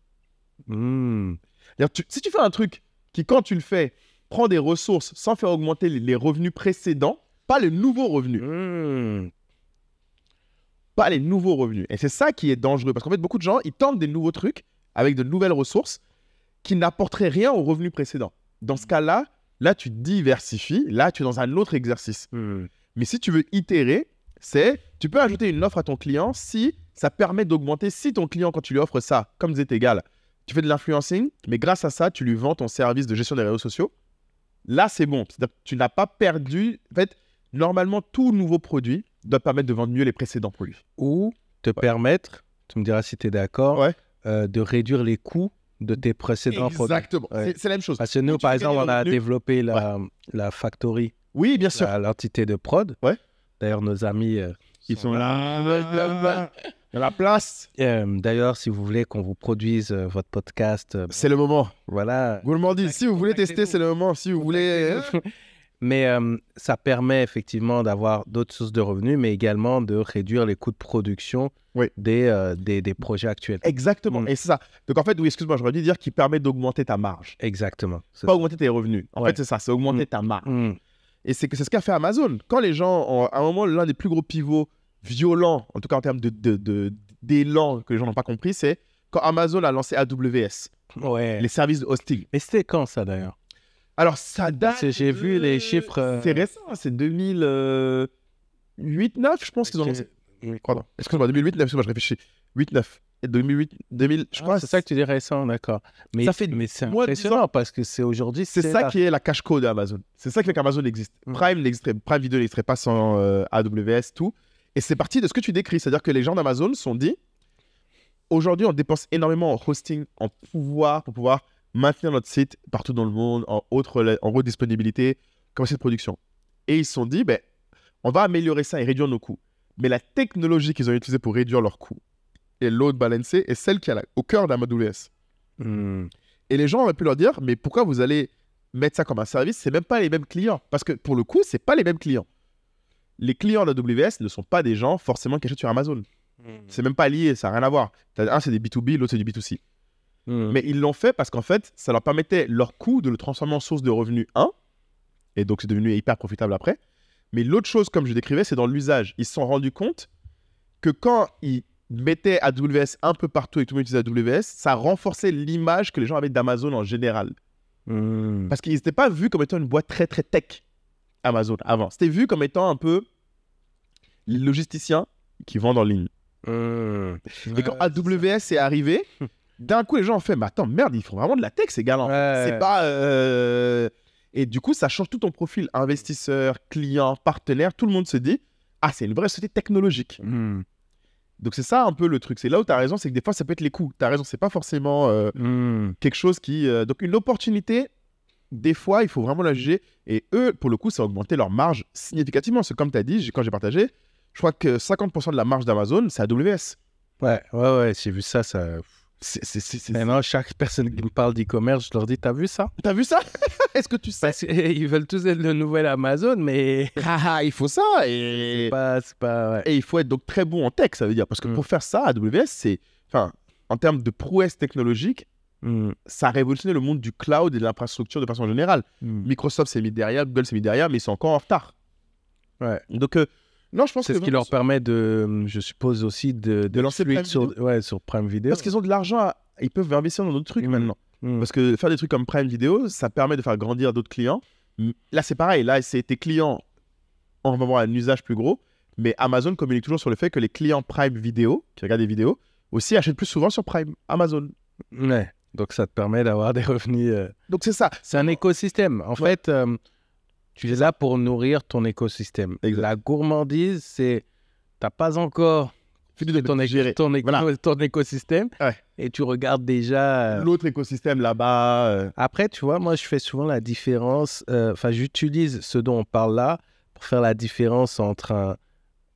Si tu fais un truc qui, quand tu le fais, prend des ressources sans faire augmenter les revenus précédents, pas les nouveaux revenus. Pas les nouveaux revenus. Et c'est ça qui est dangereux. Parce qu'en fait, beaucoup de gens, ils tentent des nouveaux trucs avec de nouvelles ressources qui n'apporteraient rien aux revenus précédents. Dans ce cas-là, là, tu diversifies. Là, tu es dans un autre exercice. Mais si tu veux itérer, tu peux ajouter une offre à ton client si ça permet d'augmenter. Si ton client, quand tu lui offres ça, comme Z égal, tu fais de l'influencing, mais grâce à ça, tu lui vends ton service de gestion des réseaux sociaux. Là, c'est bon. C'est-à-dire que tu n'as pas perdu. En fait, normalement, tout nouveau produit doit permettre de vendre mieux les précédents produits. Ou te permettre, tu me diras si tu es d'accord, de réduire les coûts de tes précédents produits. Exactement. C'est la même chose. Parce que nous, par exemple, on a développé la factory. Oui, bien sûr. L'entité de prod. D'ailleurs, nos amis... ils sont là. Il y a la place. D'ailleurs, si vous voulez qu'on vous produise votre podcast... c'est le moment. Voilà. Gourmandise, si vous voulez tester, c'est le moment. Si vous voulez... Mais ça permet effectivement d'avoir d'autres sources de revenus, mais également de réduire les coûts de production des projets actuels. Exactement. Et c'est ça. Donc en fait, oui, excuse-moi, j'aurais dû dire qu'il permet d'augmenter ta marge. Exactement. Pas augmenter tes revenus. En fait, c'est ça, c'est augmenter ta marge. Et c'est ce qu'a fait Amazon. Quand les gens ont, à un moment, l'un des plus gros pivots violents, en tout cas en termes d'élan que les gens n'ont pas compris, c'est quand Amazon a lancé AWS, les services de hosting. Mais c'était quand ça d'ailleurs? Alors, ça date. J'ai vu les chiffres. C'est récent, c'est 2008-9, je pense qu'ils ont lancé. Pardon. Excuse-moi, 2008-9, excuse-moi, je réfléchis. 8-9. Et 2000, je crois. C'est ça que tu dis récent, d'accord. Mais c'est impressionnant parce que c'est aujourd'hui. C'est ça qui est la cash code d'Amazon. C'est ça qui fait qu'Amazon existe. Prime Video n'existerait pas sans AWS, tout. Et c'est parti de ce que tu décris. C'est-à-dire que les gens d'Amazon se sont dit aujourd'hui, on dépense énormément en hosting, en pouvoir, pour pouvoir maintenir notre site partout dans le monde, en haute disponibilité, capacité de production. Et ils se sont dit, on va améliorer ça et réduire nos coûts. Mais la technologie qu'ils ont utilisée pour réduire leurs coûts et load balancer est celle qui est au cœur d'AWS. Et les gens auraient pu leur dire, mais pourquoi vous allez mettre ça comme un service? C'est même pas les mêmes clients. Parce que pour le coup, c'est pas les mêmes clients. Les clients d'AWS ne sont pas des gens forcément qui achètent sur Amazon. C'est même pas lié, ça n'a rien à voir. Un, c'est des B2B, l'autre, c'est du B2C. Mais ils l'ont fait parce qu'en fait, ça leur permettait leur coût de le transformer en source de revenus 1. Et donc, c'est devenu hyper profitable après. Mais l'autre chose, comme je décrivais, c'est dans l'usage. Ils se sont rendus compte que quand ils mettaient AWS un peu partout et tout le monde utilisait AWS, ça renforçait l'image que les gens avaient d'Amazon en général. Parce qu'ils n'étaient pas vus comme étant une boîte très, très tech, Amazon, avant. C'était vu comme étant un peu les logisticiens qui vendent en ligne. Et quand AWS est arrivé... D'un coup, les gens ont fait, mais attends, merde, ils font vraiment de la tech, ces gars-là. C'est pas... Et du coup, ça change tout ton profil. Investisseur, client, partenaire, tout le monde se dit, c'est une vraie société technologique. Donc, c'est ça un peu le truc. C'est là où tu as raison, c'est que des fois, ça peut être les coûts. Tu as raison, c'est pas forcément quelque chose qui... Donc, une opportunité, des fois, il faut vraiment la juger. Et eux, pour le coup, ça a augmenté leur marge significativement. Parce que comme tu as dit, quand j'ai partagé, je crois que 50% de la marge d'Amazon, c'est AWS. Ouais, j'ai vu ça. Maintenant, chaque personne qui me parle d'e-commerce, je leur dis, t'as vu ça? T'as vu ça? Est-ce que tu sais? Parce qu'ils veulent tous être le nouvel Amazon, mais Il faut ça. Et ouais. il faut être donc très bon en tech, ça veut dire. Parce que pour faire ça, AWS, en termes de prouesse technologique, ça a révolutionné le monde du cloud et de l'infrastructure de façon générale. Microsoft s'est mis derrière, Google s'est mis derrière, mais ils sont encore en retard. Ouais. Donc, non, je pense que c'est ce qui leur permet je suppose aussi de lancer Prime sur Prime Video. Parce qu'ils ont de l'argent, ils peuvent investir dans d'autres trucs maintenant. Parce que faire des trucs comme Prime Video, ça permet de faire grandir d'autres clients. Là, c'est pareil. Là, c'est tes clients en avoir un usage plus gros. Mais Amazon communique toujours sur le fait que les clients Prime Video, qui regardent des vidéos, aussi achètent plus souvent sur Prime Amazon. Ouais. Donc, ça te permet d'avoir des revenus. Donc, c'est ça. C'est un écosystème. En fait, tu es là pour nourrir ton écosystème. Exact. La gourmandise, c'est... Tu n'as pas encore fini de ton écosystème et tu regardes déjà... l'autre écosystème là-bas. Après, tu vois, moi, je fais souvent la différence... j'utilise ce dont on parle là pour faire la différence entre un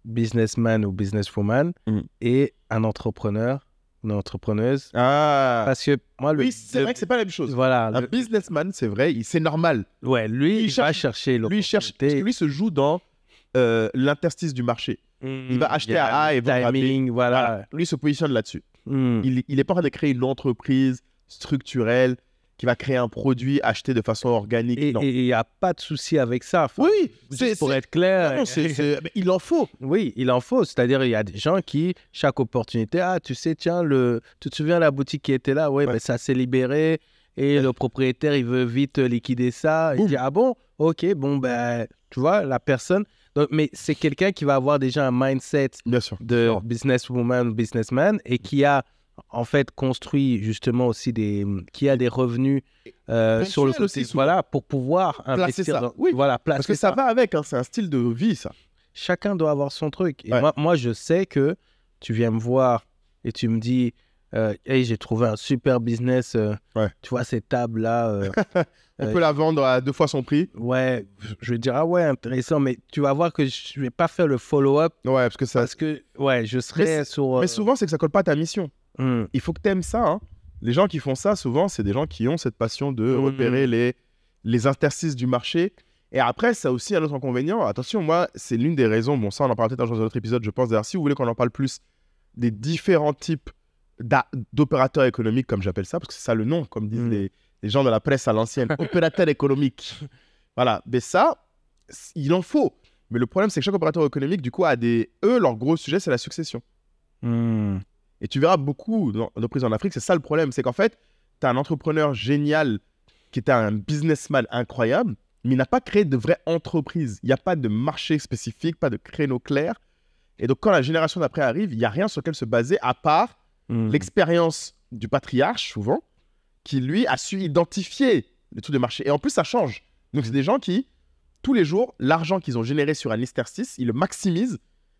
businessman ou businesswoman et un entrepreneur, une entrepreneuse. Parce que moi, c'est vrai que c'est pas la même chose. Voilà. Un businessman, c'est vrai, c'est normal. Ouais, lui, il va chercher l'opportunité. Parce que lui se joue dans l'interstice du marché. Il va acheter à A et vendre à B. Voilà. Lui se positionne là-dessus. Il est pas en train de créer une entreprise structurelle qui va créer un produit acheté de façon organique. Et il n'y a pas de souci avec ça. Oui, pour être clair. Non, mais il en faut. Oui, il en faut. C'est-à-dire, il y a des gens qui, chaque opportunité, tu sais, tiens, tu te souviens la boutique qui était là? Ouais. Ben, ça s'est libéré et le propriétaire, il veut vite liquider ça. Il dit, ah bon? Ok, bon, ben, tu vois, la personne... Donc, mais c'est quelqu'un qui va avoir déjà un mindset de businesswoman ou businessman et qui a en fait construit justement aussi qui a des revenus sur le côté, voilà, pour pouvoir placer investir ça. Oui, voilà, parce que ça va avec, c'est un style de vie, ça. Chacun doit avoir son truc. Et moi, je sais que tu viens me voir et tu me dis, hey, j'ai trouvé un super business, tu vois cette table là. On peut la vendre à 2 fois son prix. Ouais, je vais dire, ah ouais, intéressant, mais tu vas voir que je vais pas faire le follow-up. Ouais, parce que je serai sur... Mais souvent, c'est que ça colle pas à ta mission. Il faut que tu aimes ça. Hein. Les gens qui font ça, souvent, c'est des gens qui ont cette passion de repérer les interstices du marché. Et après, ça a aussi un autre inconvénient. Attention, moi, c'est l'une des raisons, bon, ça, on en parlera peut-être dans un autre épisode, je pense. D'ailleurs, si vous voulez qu'on en parle plus, des différents types d'opérateurs économiques, comme j'appelle ça, parce que c'est ça le nom, comme disent les gens de la presse à l'ancienne, opérateur économique. Voilà, mais ça, il en faut. Mais le problème, c'est que chaque opérateur économique, du coup, eux, leur gros sujet, c'est la succession. Et tu verras beaucoup d'entreprises en Afrique, c'est ça le problème. C'est qu'en fait, tu as un entrepreneur génial qui était un businessman incroyable, mais il n'a pas créé de vraie entreprise. Il n'y a pas de marché spécifique, pas de créneau clair. Et donc, quand la génération d'après arrive, il n'y a rien sur lequel se baser, à part l'expérience du patriarche, souvent, qui, lui, a su identifier les trucs de marché. Et en plus, ça change. Donc, c'est des gens qui, tous les jours, l'argent qu'ils ont généré sur un interstice, ils le maximisent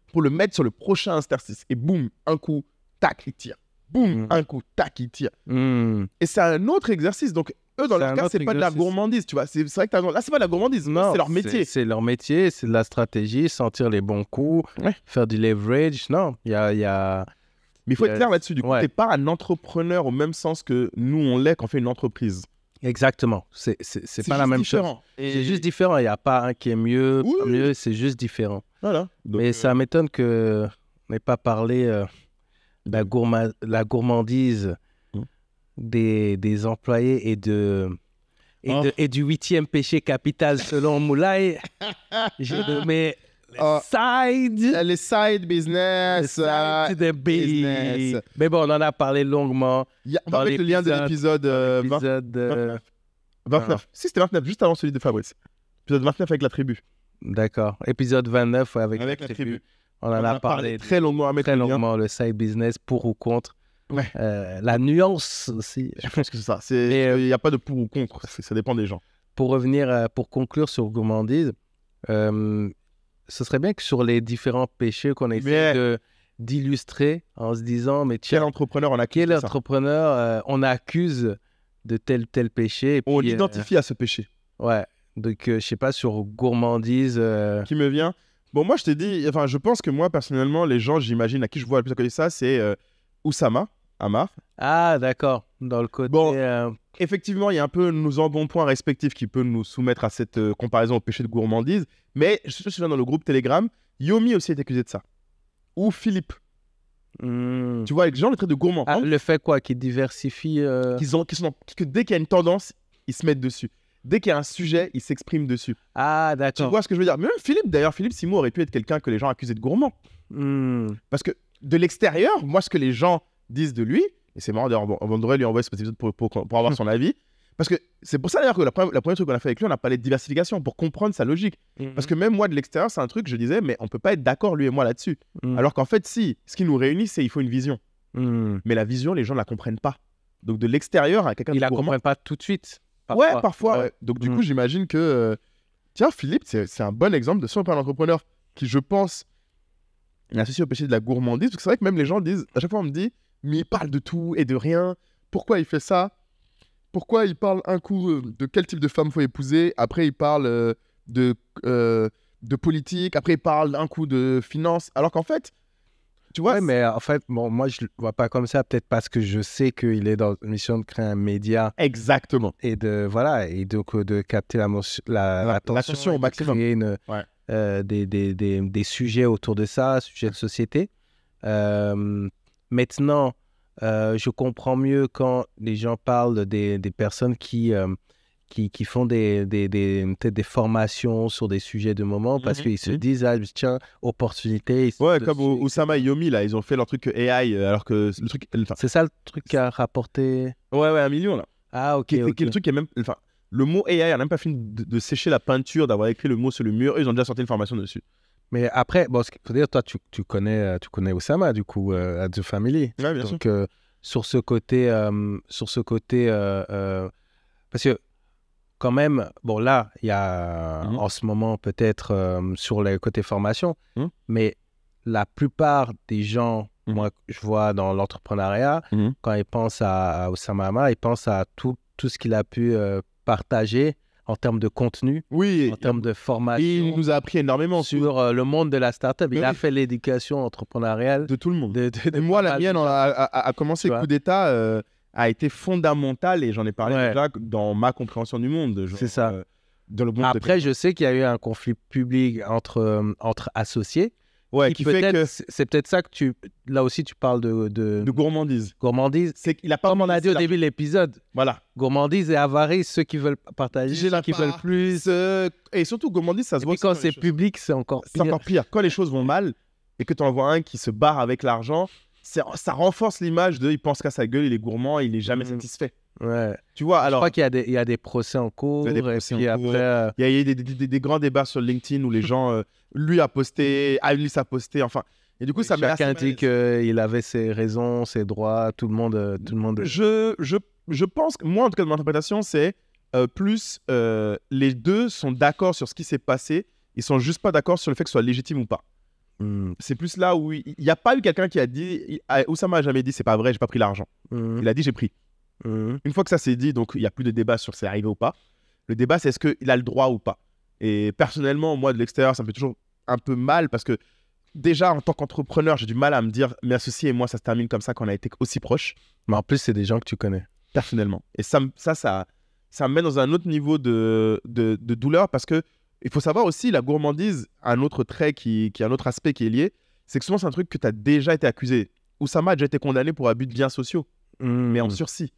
pour le mettre sur le prochain interstice. Et boum, un coup, tac, ils tirent. Boum, un coup, tac, ils tirent. Et c'est un autre exercice. Donc, eux, dans leur cas, c'est pas de la gourmandise, tu vois. C'est vrai que là, c'est pas de la gourmandise. Non, c'est leur métier. C'est leur métier, c'est de la stratégie, sentir les bons coups, faire du leverage. Non, il y a... Mais il faut être clair là-dessus. Du coup, t'es pas un entrepreneur au même sens que nous, on l'est quand on fait une entreprise. Exactement. C'est pas la même chose. C'est juste différent. Il n'y a pas un qui est mieux, pas mieux. C'est juste différent. Voilà. Donc, mais ça m'étonne qu'on n'ait pas parlé de la gourmandise des employés et du 8e péché capital selon Moulay. J'ai nommé les side business. Business. Mais bon, on en a parlé longuement. On va mettre le lien de l'épisode 29. Si, c'était 29, juste avant celui de Fabrice. Épisode 29 avec la tribu. D'accord. Épisode 29 avec la tribu. On en a parlé très longuement. Le side business, pour ou contre. La nuance aussi. Je pense que c'est ça. Il n'y a pas de pour ou contre. Ça dépend des gens. Pour revenir, pour conclure sur gourmandise, ce serait bien que sur les différents péchés qu'on essaie d'illustrer en se disant, mais tiens, quel entrepreneur on accuse de tel péché. Et on l'identifie à ce péché. Ouais. Donc, je sais pas, sur gourmandise... Qui me vient. Bon, moi, je t'ai dit, je pense que moi, personnellement, les gens, j'imagine, à qui je vois le plus à côté de ça, c'est Oussama. Amar. Ah, d'accord. Dans le côté... Bon. Effectivement, il y a un peu nos embonpoints respectifs qui peuvent nous soumettre à cette comparaison au péché de gourmandise. Mais je me souviens dans le groupe Telegram, Yomi aussi est accusé de ça. Ou Philippe. Tu vois, les gens le traitent de gourmand. Ah, le fait quoi? Qu'ils diversifient... Que dès qu'il y a une tendance, ils se mettent dessus. Dès qu'il y a un sujet, ils s'expriment dessus. Ah, Tu d'accord. vois ce que je veux dire? Même Philippe, d'ailleurs, Philippe Simon aurait pu être quelqu'un que les gens accusent de gourmand. Parce que de l'extérieur, moi, ce que les gens disent de lui, et c'est marrant, d'ailleurs, on devrait lui envoyer ce petit épisode pour avoir son avis. Parce que c'est pour ça, d'ailleurs, que la première truc qu'on a fait avec lui, on a parlé de diversification pour comprendre sa logique. Parce que même moi, de l'extérieur, c'est un truc, je disais, mais on peut pas être d'accord, lui et moi, là-dessus. Alors qu'en fait, si, ce qui nous réunit, c'est il faut une vision. Mais la vision, les gens ne la comprennent pas. Donc de l'extérieur, à quelqu'un de Ils la gourmand... comprennent pas tout de suite. Ouais, parfois. Ouais. Donc du coup, j'imagine que... Tiens, Philippe, c'est un bon exemple de son entrepreneur qui, je pense, est associé au péché de la gourmandise. Parce que c'est vrai que même les gens disent... À chaque fois, on me dit, mais il parle de tout et de rien. Pourquoi il fait ça? Pourquoi il parle un coup de quel type de femme faut épouser? Après, il parle de politique. Après, il parle un coup de finance. Alors qu'en fait, tu vois... Ouais, mais en fait, bon, moi, je le vois pas comme ça. Peut-être parce que je sais qu'il est dans une mission de créer un média. Exactement. Et donc de capter l'attention au maximum. Créer des sujets autour de ça, sujets de société. Maintenant, je comprends mieux quand les gens parlent des personnes qui font peut-être des formations sur des sujets de moment parce qu'ils se disent, ah, tiens, opportunité. Ouais, comme Oussama et Yomi, là, ils ont fait leur truc AI, alors que le truc... C'est ça le truc qui a rapporté... Ouais, 1 million, là. Ah, ok. Le truc qui est même... Enfin, le mot AI n'a même pas fini de sécher la peinture, d'avoir écrit le mot sur le mur. Eux, ils ont déjà sorti une formation dessus. Mais après, bon, ce qu'il faut dire, toi, tu connais Oussama, du coup, à The Family. Ouais, bien sûr. Donc, sur ce côté... parce que, quand même, bon, là, il y a en ce moment, peut-être, sur le côté formation, mais la plupart des gens, moi, je vois dans l'entrepreneuriat, quand ils pensent à Oussama Hamar, ils pensent à tout ce qu'il a pu partager en termes de contenu, en termes de formation. Il nous a appris énormément sur le monde de la startup. Il a fait l'éducation entrepreneuriale de tout le monde. Et moi, la mienne a commencé coup d'État, a été fondamentale et j'en ai parlé déjà dans ma compréhension du monde. C'est ça. Après, je sais qu'il y a eu un conflit public entre associés. Ouais, qui fait que... C'est peut-être ça que là aussi, tu parles de gourmandise. Gourmandise. C'est qu'il a pas... Comme on a dit au début de l'épisode. Voilà. Gourmandise et avarice, ceux qui veulent partager, ceux qui veulent plus. Et surtout, gourmandise, ça se voit... Et quand c'est public, c'est encore pire. C'est encore pire. Quand les choses vont mal et que tu en vois un qui se barre avec l'argent, ça renforce l'image de il pense qu'à sa gueule, il est gourmand, il n'est jamais satisfait. Ouais. Tu vois, alors... Je crois qu'il y a des procès en cours. Il y a des procès en cours. Après, il y a eu des grands débats sur LinkedIn où les gens... lui a posté, Alice a posté, enfin... Et du coup, ça chacun dit qu'il avait ses raisons, ses droits, tout le monde... Je pense que, moi, en tout cas, de mon interprétation, c'est plus les deux sont d'accord sur ce qui s'est passé, ils sont juste pas d'accord sur le fait que ce soit légitime ou pas. C'est plus là où il n'y a pas eu quelqu'un qui a dit... Oussama n'a jamais dit, c'est pas vrai, j'ai pas pris l'argent. Il a dit, j'ai pris. Une fois que ça s'est dit, donc il n'y a plus de débat sur c'est arrivé ou pas. Le débat, c'est est-ce qu'il a le droit ou pas. Et personnellement, moi, de l'extérieur, ça me fait toujours un peu mal parce que déjà, en tant qu'entrepreneur, j'ai du mal à me dire mes associés et moi, ça se termine comme ça quand on a été aussi proches. Mais en plus, c'est des gens que tu connais. Personnellement. Et ça me met dans un autre niveau de douleur parce que il faut savoir aussi, la gourmandise, un autre trait qui un autre aspect qui est lié, c'est que souvent, c'est un truc que tu as déjà été accusé. Oussama a déjà été condamné pour abus de biens sociaux, mais en sursis.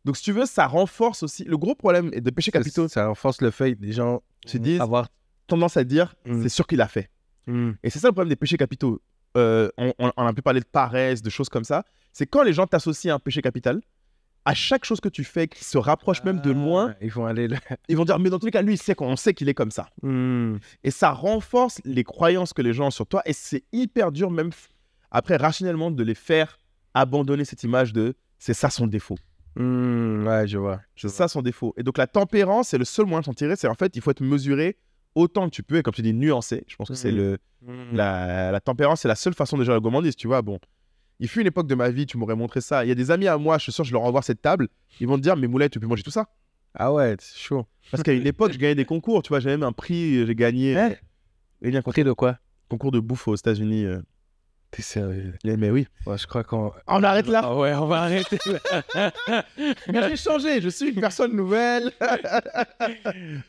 Donc, si tu veux, ça renforce aussi... Le gros problème de péché capitaux... Ça renforce le fait que les gens avoir tendance à dire c'est sûr qu'il a fait. Et c'est ça le problème des péchés capitaux. On a pu parler de paresse, de choses comme ça. C'est quand les gens t'associent à un péché capital, à chaque chose que tu fais qui se rapproche même de loin, ils vont dire mais dans tous les cas, lui, on sait qu'il est comme ça. Et ça renforce les croyances que les gens ont sur toi. Et c'est hyper dur même après rationnellement de les faire abandonner cette image de c'est ça son défaut. Ouais, je vois. C'est ça son défaut. Et donc la tempérance, c'est le seul moyen de s'en tirer. C'est en fait, il faut être mesuré autant que tu peux et comme tu dis, nuancé. Je pense que c'est la tempérance, c'est la seule façon de gérer la gourmandise. Tu vois, bon, il fut une époque de ma vie, tu m'aurais montré ça. Il y a des amis à moi, je suis sûr, je leur envoie cette table, ils vont te dire, mais Moulay, tu peux manger tout ça. Ah ouais, c'est chaud. Parce qu'à une époque, je gagnais des concours. Tu vois, j'ai même un prix, j'ai gagné. Un prix de quoi? Concours de bouffe aux États-Unis. T'es sérieux? Mais oui. Ouais, je crois qu'on... On arrête là. Ah ouais, on va arrêter. J'ai changé, je suis une personne nouvelle.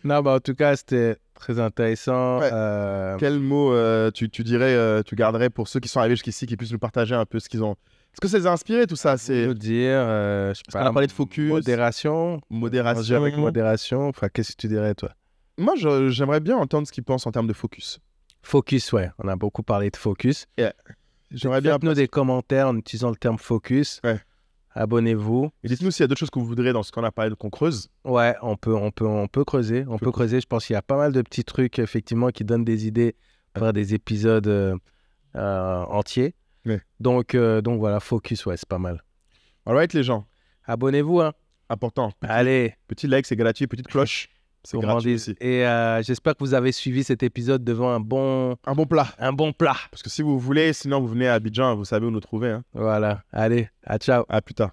Non, bah en tout cas, c'était très intéressant. Ouais. Quel mot tu dirais, tu garderais pour ceux qui sont arrivés jusqu'ici, qui puissent nous partager un peu ce qu'ils ont... Est-ce que ça les a inspirés, tout ça? C'est nous dire, je sais pas, on a parlé de focus. Modération. Modération. Avec modération. Enfin, qu'est-ce que tu dirais, toi? Moi, j'aimerais bien entendre ce qu'ils pensent en termes de focus. Focus, ouais. On a beaucoup parlé de focus. Yeah. J'aimerais bien... Faites-nous des commentaires en utilisant le terme focus. Ouais. Abonnez-vous. Et dites-nous s'il y a d'autres choses que vous voudrez dans ce qu'on a parlé, qu'on creuse. Ouais, on peut creuser. On peut creuser. Je pense qu'il y a pas mal de petits trucs, effectivement, qui donnent des idées pour faire des épisodes entiers. Ouais. Donc voilà, focus, ouais, c'est pas mal. All right, les gens. Abonnez-vous, hein. Important. Allez. Petit like, c'est gratuit. Petite cloche, c'est gratuit aussi. Et j'espère que vous avez suivi cet épisode devant un bon plat. Un bon plat. Parce que si vous voulez, sinon vous venez à Abidjan, vous savez où nous trouver. Hein. Voilà. Allez, ciao. À plus tard.